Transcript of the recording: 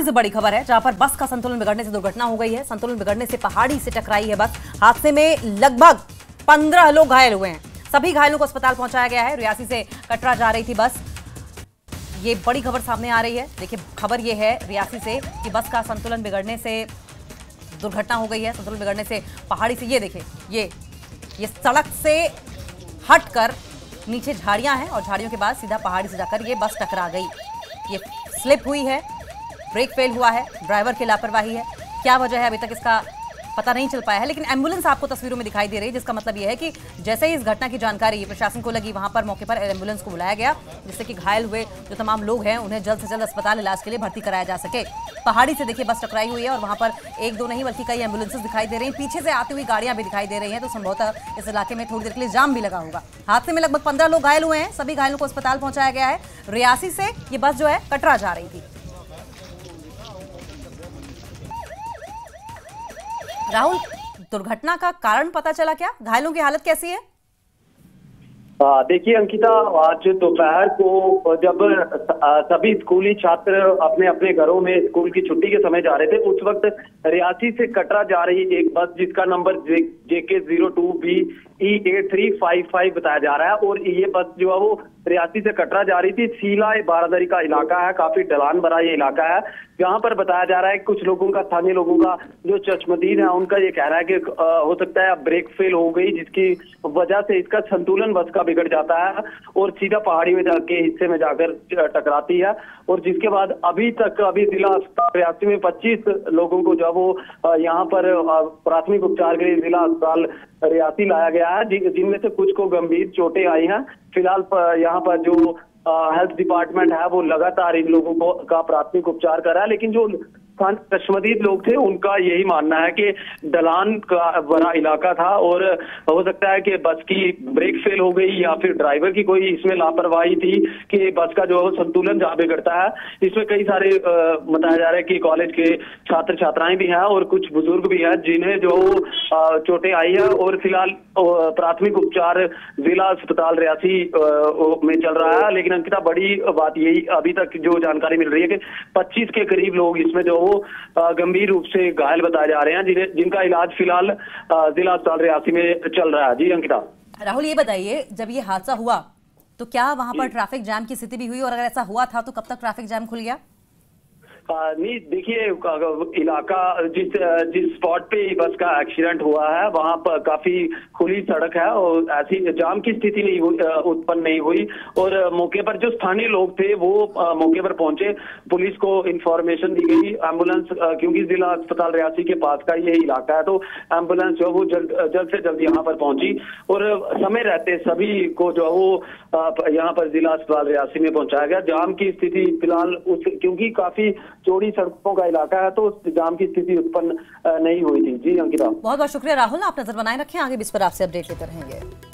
रियासी से बड़ी खबर है, जहां पर बस का संतुलन बिगड़ने से दुर्घटना हो गई है। संतुलन बिगड़ने से पहाड़ी से टकराई है बस। हादसे में लगभग 15 लोग घायल हुए हैं। सभी घायलों को अस्पताल पहुंचाया गया है। रियासी से कटरा जा रही थी बस। ये बड़ी खबर सामने आ रही है। देखिए, खबर ये है रियासी से कि बस का संतुलन बिगड़ने से दुर्घटना हो गई है। संतुलन बिगड़ने से पहाड़ी से, ये देखिए, ये सड़क से हटकर नीचे झाड़ियां हैं और झाड़ियों के बाद सीधा पहाड़ी से जाकर ये बस टकरा गई। ये स्लिप हुई है, ब्रेक फेल हुआ है, ड्राइवर की लापरवाही है। क्या वजह है अभी तक इसका पता नहीं चल पाया है, लेकिन एम्बुलेंस आपको तस्वीरों में दिखाई दे रही है, जिसका मतलब यह है कि जैसे ही इस घटना की जानकारी प्रशासन को लगी, वहां पर मौके पर एम्बुलेंस को बुलाया गया, जिससे कि घायल हुए जो तमाम लोग हैं उन्हें जल्द से जल्द अस्पताल इलाज के लिए भर्ती कराया जा सके। पहाड़ी से देखिए बस टकराई हुई है और वहां पर एक दो नहीं बल्कि कई एम्बुलेंसेस दिखाई दे रही हैं। पीछे से आती हुई गाड़ियां भी दिखाई दे रही हैं, तो संभवतः इस इलाके में थोड़ी देर के लिए जाम भी लगा होगा। हादसे में लगभग 15 लोग घायल हुए हैं। सभी घायलों को अस्पताल पहुंचाया गया है। रियासी से ये बस जो है कटरा जा रही थी। राहुल, दुर्घटना का कारण पता चला क्या? घायलों की हालत कैसी है? देखिए अंकिता, आज दोपहर को जब सभी स्कूली छात्र अपने अपने घरों में स्कूल की छुट्टी के समय जा रहे थे, उस वक्त रियासी से कटरा जा रही एक बस जिसका नंबर JK02B E8355 बताया जा रहा है, और ये बस जो है वो रियासी से कटरा जा रही थी। सीला बारादरी का इलाका है, काफी ढलान भरा ये इलाका है, जहां पर बताया जा रहा है कुछ लोगों का, स्थानीय लोगों का जो चश्मदीद है उनका ये कहना है कि हो सकता है ब्रेक फेल हो गई, जिसकी वजह से इसका संतुलन बस का बिगड़ जाता है और सीधा पहाड़ी में जाके हिस्से में जाकर टकराती है। और जिसके बाद अभी जिला रियासी में 25 लोगों को जो वो यहाँ पर प्राथमिक उपचार के लिए जिला अस्पताल रियासी लाया गया है, जिनमें से कुछ को गंभीर चोटें आई हैं। फिलहाल यहाँ पर जो हेल्थ डिपार्टमेंट है वो लगातार इन लोगों को का प्राथमिक उपचार कर रहा है, लेकिन जो चश्मदीद लोग थे उनका यही मानना है कि ढलान का बड़ा इलाका था और हो सकता है कि बस की ब्रेक फेल हो गई या फिर ड्राइवर की कोई इसमें लापरवाही थी कि बस का जो संतुलन जहाँ बिगड़ता है। इसमें कई सारे बताया जा रहा है कि कॉलेज के छात्र छात्राएं भी हैं और कुछ बुजुर्ग भी हैं जिन्हें जो चोटें आई है, और फिलहाल प्राथमिक उपचार जिला अस्पताल रियासी में चल रहा है। लेकिन अंकिता, बड़ी बात यही अभी तक जो जानकारी मिल रही है कि 25 के करीब लोग इसमें जो गंभीर रूप से घायल बताए जा रहे हैं, जिनका इलाज फिलहाल जिला अस्पताल रियासी में चल रहा है। जी अंकिता। राहुल, ये बताइए, जब ये हादसा हुआ तो क्या वहां पर ट्रैफिक जाम की स्थिति भी हुई, और अगर ऐसा हुआ था तो कब तक ट्रैफिक जाम खुल गया? नहीं, देखिए, इलाका जिस स्पॉट पे बस का एक्सीडेंट हुआ है वहां पर काफी खुली सड़क है और ऐसी जाम की स्थिति नहीं उत्पन्न नहीं हुई, और मौके पर जो स्थानीय लोग थे वो मौके पर पहुंचे। पुलिस को इंफॉर्मेशन दी गई, एम्बुलेंस, क्योंकि जिला अस्पताल रियासी के पास का ये इलाका है, तो एम्बुलेंस जो वो जल्द से जल्द यहाँ पर पहुंची और समय रहते सभी को जो वो यहाँ पर जिला अस्पताल रियासी में पहुंचाया गया। जाम की स्थिति फिलहाल क्योंकि काफी चौड़ी सड़कों का इलाका है तो जाम की स्थिति उत्पन्न नहीं हुई थी। जी अंकिता, बहुत बहुत शुक्रिया राहुल। आप नजर बनाए रखें, आगे भी इस पर आपसे अपडेट लेते रहेंगे।